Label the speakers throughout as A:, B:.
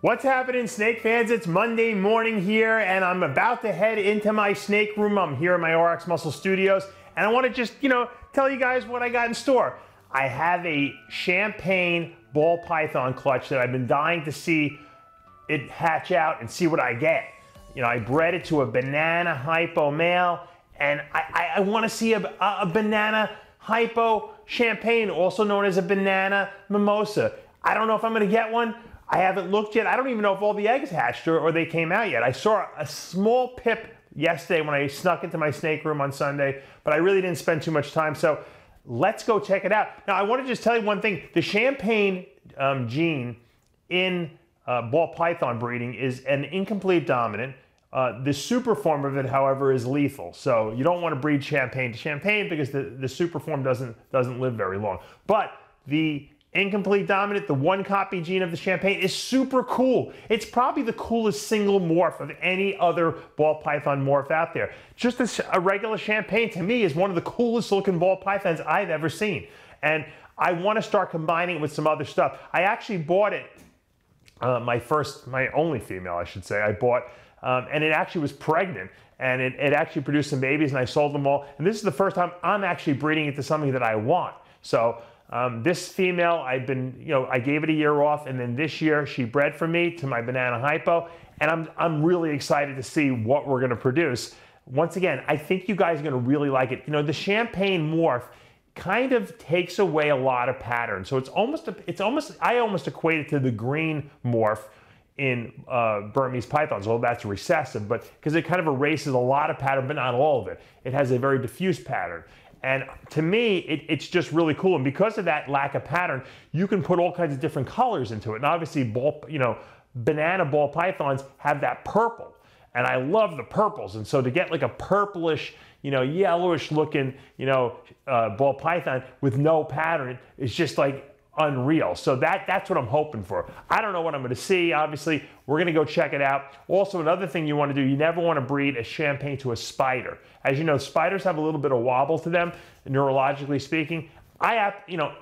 A: What's happening, snake fans? It's Monday morning here, and I'm about to head into my snake room. I'm here at my RX Muscle Studios, and I want to just, tell you guys what I got in store. I have a champagne ball python clutch that I've been dying to see it hatch out and see what I get. I bred it to a banana hypo male, and I want to see a banana hypo champagne, also known as a banana mimosa. I don't know if I'm going to get one. I haven't looked yet. I don't even know if all the eggs hatched or they came out yet. I saw a small pip yesterday when I snuck into my snake room on Sunday, but I really didn't spend too much time, so let's go check it out. Now, I want to just tell you one thing. The champagne gene in ball python breeding is an incomplete dominant. The super form of it, however, is lethal. So you don't want to breed champagne to champagne because the super form doesn't live very long. But the incomplete dominant, the one copy gene of the champagne, is super cool. It's probably the coolest single morph of any other ball python morph out there. Just a regular champagne, to me, is one of the coolest looking ball pythons I've ever seen. And I want to start combining it with some other stuff. I actually bought it, my only female, I should say, I bought, and it actually was pregnant. And it actually produced some babies, and I sold them all. And this is the first time I'm actually breeding it to something that I want. So this female, I gave it a year off, and then this year she bred for me to my banana hypo, and I'm really excited to see what we're going to produce. Once again, I think you guys are going to really like it. The champagne morph kind of takes away a lot of patterns, so I almost equate it to the green morph in Burmese pythons, although that's recessive, but because it kind of erases a lot of pattern, but not all of it. It has a very diffuse pattern. And to me, it's just really cool. And because of that lack of pattern, you can put all kinds of different colors into it. And obviously, banana ball pythons have that purple. And I love the purples. And so to get like a purplish, yellowish looking, ball python with no pattern is just like unreal. So that's what I'm hoping for. I don't know what I'm going to see. Obviously, we're going to go check it out. Also, another thing you want to do, you never want to breed a champagne to a spider. As you know, spiders have a little bit of wobble to them, neurologically speaking.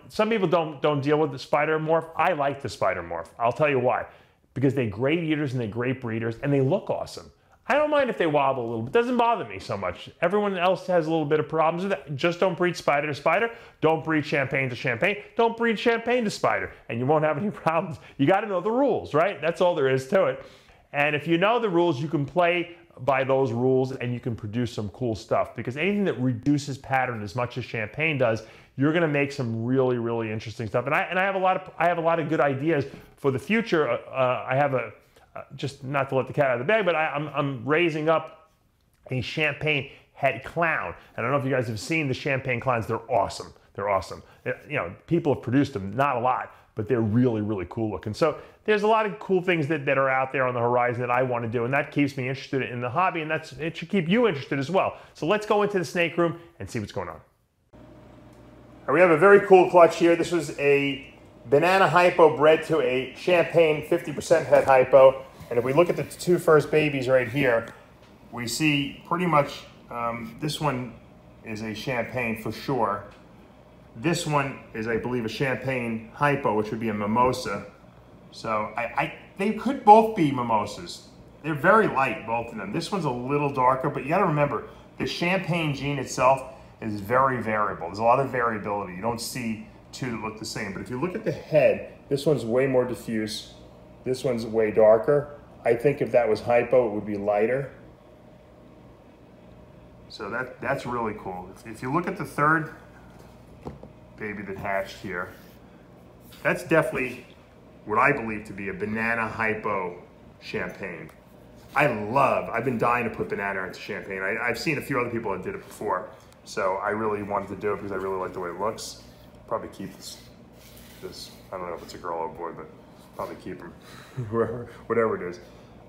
A: Some people don't deal with the spider morph. I like the spider morph. I'll tell you why. Because they're great eaters and they're great breeders and they look awesome. I don't mind if they wobble a little bit. It doesn't bother me so much. Everyone else has a little bit of problems with that. Just don't breed spider to spider. Don't breed champagne to champagne. Don't breed champagne to spider. And you won't have any problems. You got to know the rules, right? That's all there is to it. And if you know the rules, you can play by those rules and you can produce some cool stuff. Because anything that reduces pattern as much as champagne does, you're going to make some really, really interesting stuff. And I have a lot of good ideas for the future. I have just not to let the cat out of the bag, but I'm raising up a champagne head clown. And I don't know if you guys have seen the champagne clowns. They're awesome. They're awesome. People have produced them, not a lot, but they're really, really cool looking. So there's a lot of cool things that are out there on the horizon that I want to do, and that keeps me interested in the hobby, and it should keep you interested as well. So let's go into the snake room and see what's going on. We have a very cool clutch here. This was a banana hypo bred to a champagne 50% head hypo. And if we look at the two first babies right here, we see pretty much this one is a champagne for sure. This one is, I believe, a champagne hypo, which would be a mimosa. So they could both be mimosas. They're very light, both of them. This one's a little darker, but you got to remember, the champagne gene itself is very variable. There's a lot of variability. You don't see two that look the same. But if you look at the head, this one's way more diffuse. This one's way darker. I think if that was hypo, it would be lighter. So that's really cool. If you look at the third baby that hatched here, that's definitely what I believe to be a banana hypo champagne. I've been dying to put banana into champagne. I've seen a few other people that did it before. So I really wanted to do it because I really like the way it looks. Probably keep this, I don't know if it's a girl or a boy, but probably keep him, whatever it is.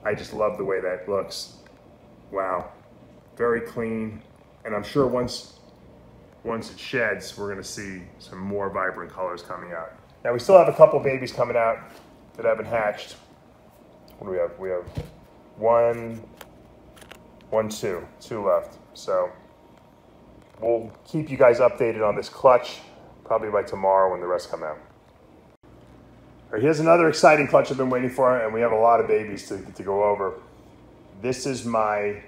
A: I just love the way that looks. Wow, very clean. And I'm sure once it sheds, we're gonna see some more vibrant colors coming out. Now we still have a couple babies coming out that haven't hatched. What do we have? We have two left. So we'll keep you guys updated on this clutch, probably by tomorrow when the rest come out. All right, here's another exciting clutch I've been waiting for, and we have a lot of babies to go over. This is my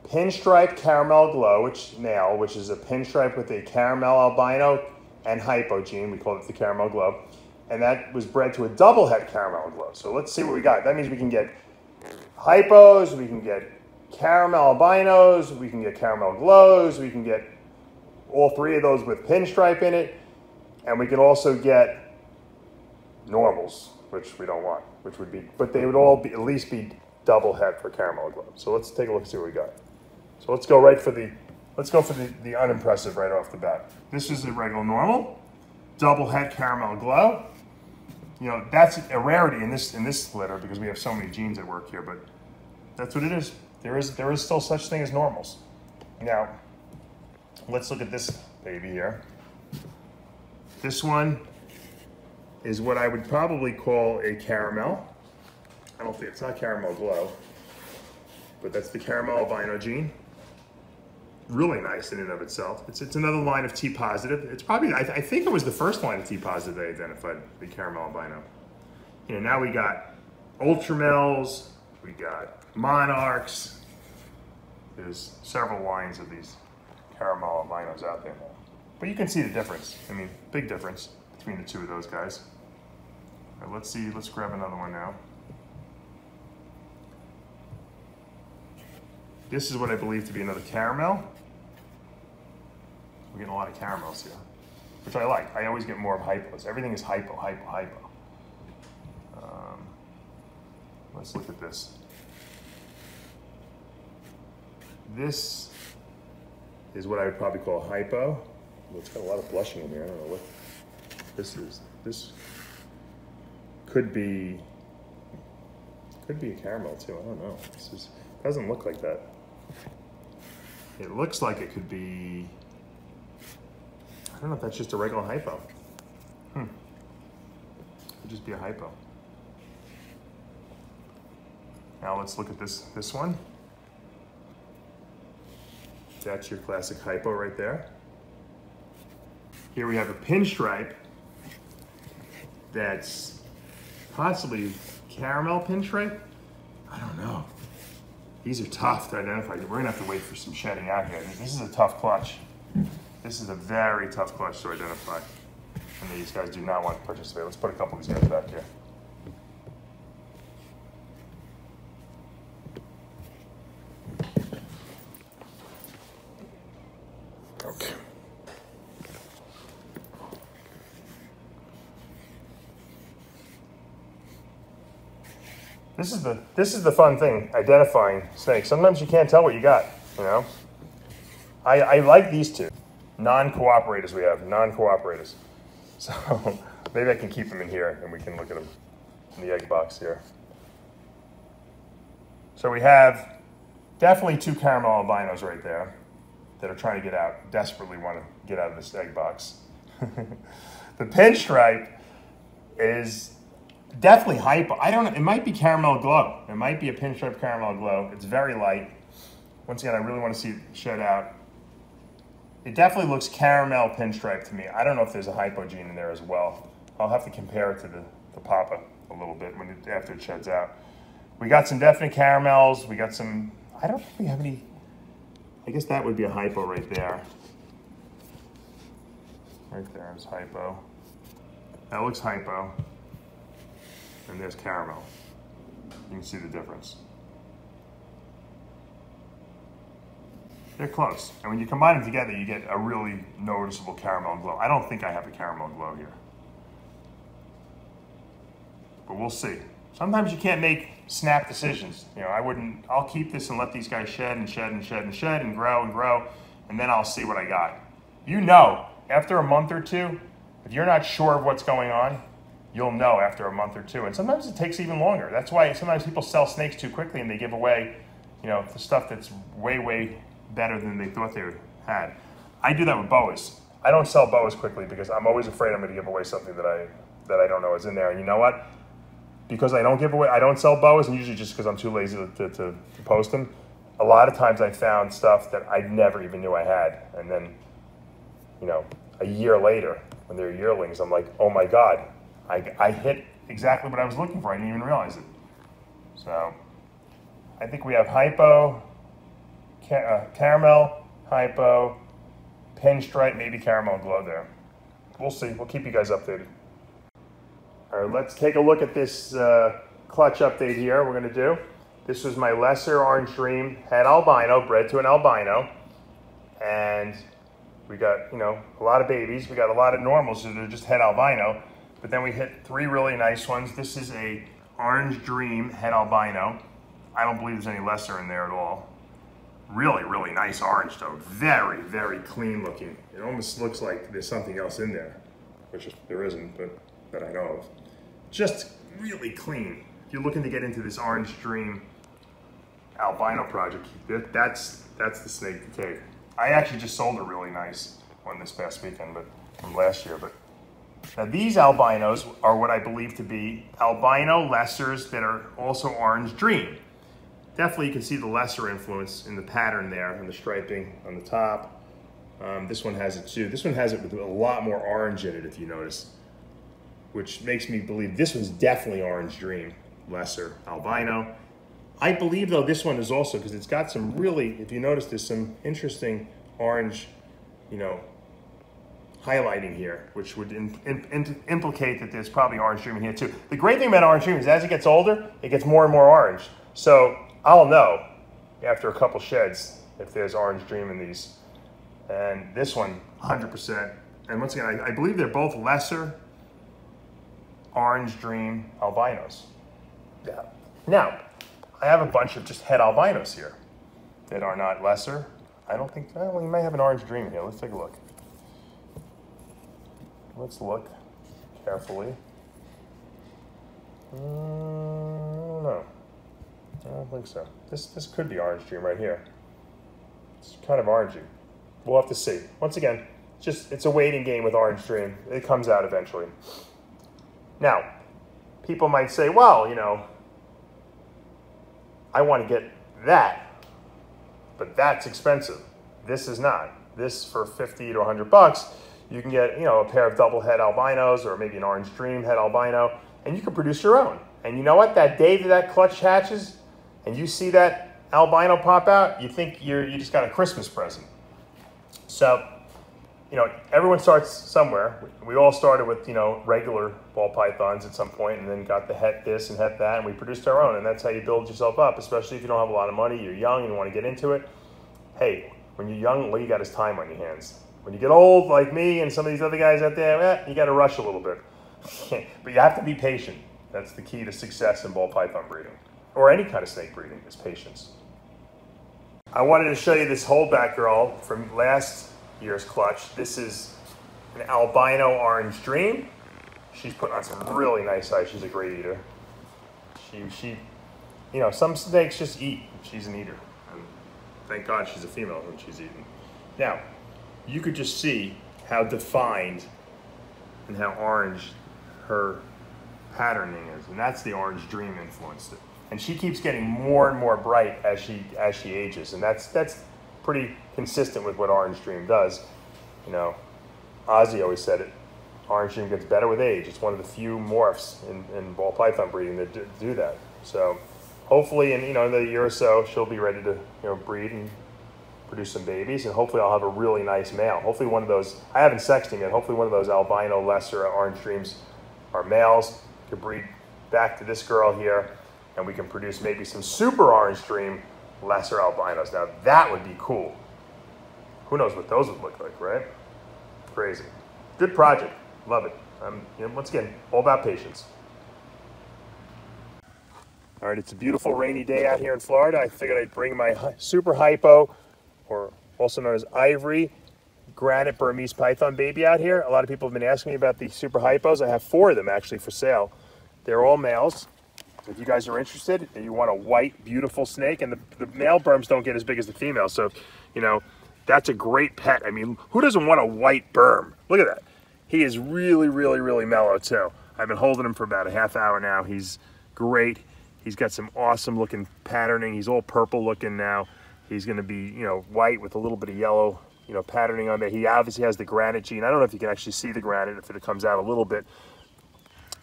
A: Pinstripe Caramel Glow, which is a pinstripe with a caramel albino and hypo gene. We call it the Caramel Glow. And that was bred to a double het caramel glow. So let's see what we got. That means we can get hypos, we can get caramel albinos, we can get caramel glows, we can get all three of those with pinstripe in it, and we can also get normals, which we don't want, which would be, but they would all be, at least be double het for caramel glow. So let's take a look and see what we got. So let's go for the unimpressive right off the bat. This is a regular normal, double het caramel glow. You know, that's a rarity in this litter because we have so many genes at work here, but that's what it is. There is still such thing as normals. Now, let's look at this baby here. This one is what I would probably call a caramel. I don't think it's not caramel glow, but that's the caramel albino gene. Really nice in and of itself. It's another line of T positive. It's probably, I think it was the first line of T positive they identified, the caramel albino. You know, now we got Ultramels, we got Monarchs. There's several lines of these caramel albinos out there now. But you can see the difference. I mean, big difference between the two of those guys. All right, let's grab another one now. This is what I believe to be another caramel. We're getting a lot of caramels here, which I like. I always get more of hypos. Everything is hypo. Let's look at this. This is what I would probably call hypo. Well, it's got a lot of blushing in here. I don't know what this is. This could be a caramel too. I don't know. Doesn't look like that. It looks like it could be, I don't know if that's just a regular hypo. Could just be a hypo. Now let's look at this one. That's your classic hypo right there. Here we have a pinstripe that's possibly caramel pinstripe. I don't know. These are tough to identify. We're gonna have to wait for some shedding out here. This is a tough clutch. This is a very tough clutch to identify. And these guys do not want to participate. Let's put a couple of these guys back here. Okay. This is the fun thing, identifying snakes. Sometimes you can't tell what you got, you know? I like these two. Non-cooperators we have, non-cooperators. So maybe I can keep them in here and we can look at them in the egg box here. So we have definitely two caramel albinos right there that are trying to get out, desperately want to get out of this egg box. The pinstripe is definitely hypo. I don't know, it might be caramel glow. It might be a pinstripe caramel glow. It's very light. Once again, I really want to see it shed out. It definitely looks caramel pinstripe to me. I don't know if there's a hypo gene in there as well. I'll have to compare it to the papa a little bit after it sheds out. We got some definite caramels. We got some, I don't think we have any, I guess that would be a hypo right there. Right there is hypo. That looks hypo. And there's caramel. You can see the difference. They're close. And when you combine them together, you get a really noticeable caramel glow. I don't think I have a caramel glow here. But we'll see. Sometimes you can't make snap decisions. You know, I'll keep this and let these guys shed and shed and shed and shed and grow, and then I'll see what I got. You know, after a month or two, if you're not sure of what's going on, you'll know after a month or two. And sometimes it takes even longer. That's why sometimes people sell snakes too quickly and they give away, you know, the stuff that's way, way better than they thought they had. I do that with boas. I don't sell boas quickly because I'm always afraid I'm going to give away something that I don't know is in there. And you know what? Because I don't sell boas, and usually just because I'm too lazy to post them, a lot of times I found stuff that I never even knew I had. And then, you know, a year later, when they're yearlings, I'm like, oh my God, I hit exactly what I was looking for. I didn't even realize it. So I think we have hypo, caramel, hypo, pinstripe, maybe caramel glow there. We'll see. We'll keep you guys updated. All right, let's take a look at this clutch update here we're going to do. This was my lesser Orange Dream het albino, bred to an albino. And we got, you know, a lot of babies. We got a lot of normals that are just het albino. But then we hit 3 really nice ones. This is a Orange Dream het albino. I don't believe there's any lesser in there at all. Really, really nice orange though. Very, very clean looking. It almost looks like there's something else in there, which there isn't, but that I know of. Just really clean. If you're looking to get into this Orange Dream albino project, that's the snake to take. I actually just sold a really nice one this past weekend, but from last year. But now these albinos are what I believe to be albino lessers that are also Orange Dream. Definitely you can see the lesser influence in the pattern there and the striping on the top. This one has it too. This one has it with a lot more orange in it, if you notice, which makes me believe this one's definitely Orange Dream, lesser albino. I believe though this one is also, because it's got some really, if you notice, there's some interesting orange, you know, highlighting here, which would implicate that there's probably Orange Dream in here too. The great thing about Orange Dream is as it gets older, it gets more and more orange. So I'll know after a couple sheds if there's Orange Dream in these. And this one, 100%. And once again, I believe they're both lesser Orange Dream albinos. Yeah. Now, I have a bunch of just het albinos here that are not lesser. I don't think, well, we may have an Orange Dream here. Let's take a look. Let's look carefully. I don't know. I don't think so. This could be Orange Dream right here. It's kind of orangey. We'll have to see. Once again, it's a waiting game with Orange Dream. It comes out eventually. Now, people might say, well, you know, I want to get that, but that's expensive. This is not. This for 50 to 100 bucks, you can get, you know, a pair of double het albinos or maybe an Orange Dream het albino, and you can produce your own. And you know what? That day that clutch hatches, and you see that albino pop out, you think you just got a Christmas present. So, you know, everyone starts somewhere. We all started with, you know, regular ball pythons at some point, and then got the het this and het that, and we produced our own. And that's how you build yourself up, especially if you don't have a lot of money, you're young, and you want to get into it. Hey, when you're young, all you got is time on your hands. When you get old, like me and some of these other guys out there, you got to rush a little bit. But you have to be patient. That's the key to success in ball python breeding, or any kind of snake breeding, is patience. I wanted to show you this holdback girl from last year's clutch. This is an albino Orange Dream. She's putting on some really nice eyes. She's a great eater. She, you know, some snakes just eat. She's an eater. And thank God she's a female when she's eating. Now, you could just see how defined and how orange her patterning is, and that's the Orange Dream influence. And she keeps getting more and more bright as she ages, and that's pretty consistent with what Orange Dream does. You know, Ozzy always said it. Orange Dream gets better with age. It's one of the few morphs in ball python breeding that do that. So hopefully, in another year or so, she'll be ready to breed and produce some babies, and hopefully I'll have a really nice male. Hopefully one of those, I haven't sexed him yet, hopefully one of those albino lesser Orange Dreams are males, could breed back to this girl here, and we can produce maybe some super Orange Dream lesser albinos. Now that would be cool. Who knows what those would look like, right? Crazy. Good project. Love it. Once again, all about patience. All right, it's a beautiful rainy day out here in Florida. I figured I'd bring my super hypo, or also known as ivory, granite Burmese python baby out here. A lot of people have been asking me about these super hypos. I have 4 of them actually for sale. They're all males. If you guys are interested, and you want a white, beautiful snake, and the male Burms don't get as big as the female, so, that's a great pet. I mean, who doesn't want a white Burm? Look at that. He is really, really, really mellow, too. I've been holding him for about a half hour now. He's great. He's got some awesome looking patterning. He's all purple looking now. He's going to be, white with a little bit of yellow, patterning on there. He obviously has the granite gene. I don't know if you can actually see the granite, if it comes out a little bit.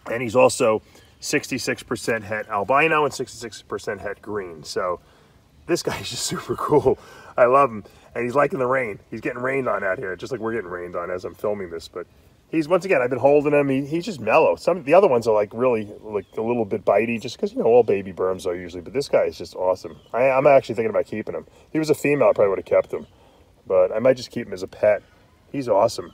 A: And he's also 66% het albino and 66% het green. So this guy's just super cool. I love him. And he's liking the rain. He's getting rained on out here, just like we're getting rained on as I'm filming this. But he's, once again, I've been holding him. He's just mellow. The other ones are like really like a little bit bitey, just because, you know, all baby Burms are usually. But this guy is just awesome. I'm actually thinking about keeping him. If he was a female, I probably would have kept him. But I might just keep him as a pet. He's awesome.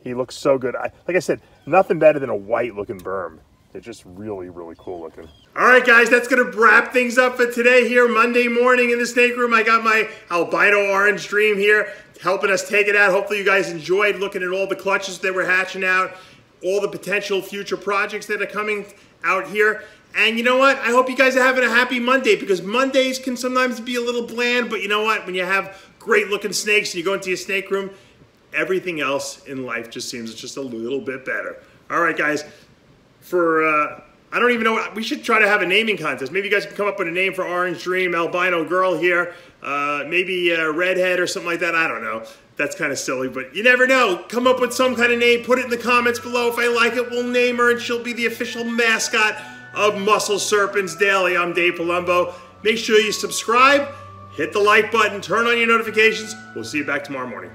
A: He looks so good. Like I said, nothing better than a white-looking Burm. They're just really, really cool looking. All right, guys, that's going to wrap things up for today here, Monday morning in the snake room. I got my albino orange dream here, helping us take it out. Hopefully you guys enjoyed looking at all the clutches that we're hatching out, all the potential future projects that are coming out here. And you know what? I hope you guys are having a happy Monday, because Mondays can sometimes be a little bland, but you know what? When you have great looking snakes and you go into your snake room, everything else in life just seems just a little bit better. All right, guys. I don't even know, we should try to have a naming contest. Maybe you guys can come up with a name for Orange Dream, albino girl here, maybe redhead or something like that. I don't know. That's kind of silly, but you never know. Come up with some kind of name, put it in the comments below. If I like it, we'll name her and she'll be the official mascot of Muscle Serpents Daily. I'm Dave Palumbo. Make sure you subscribe, hit the like button, turn on your notifications. We'll see you back tomorrow morning.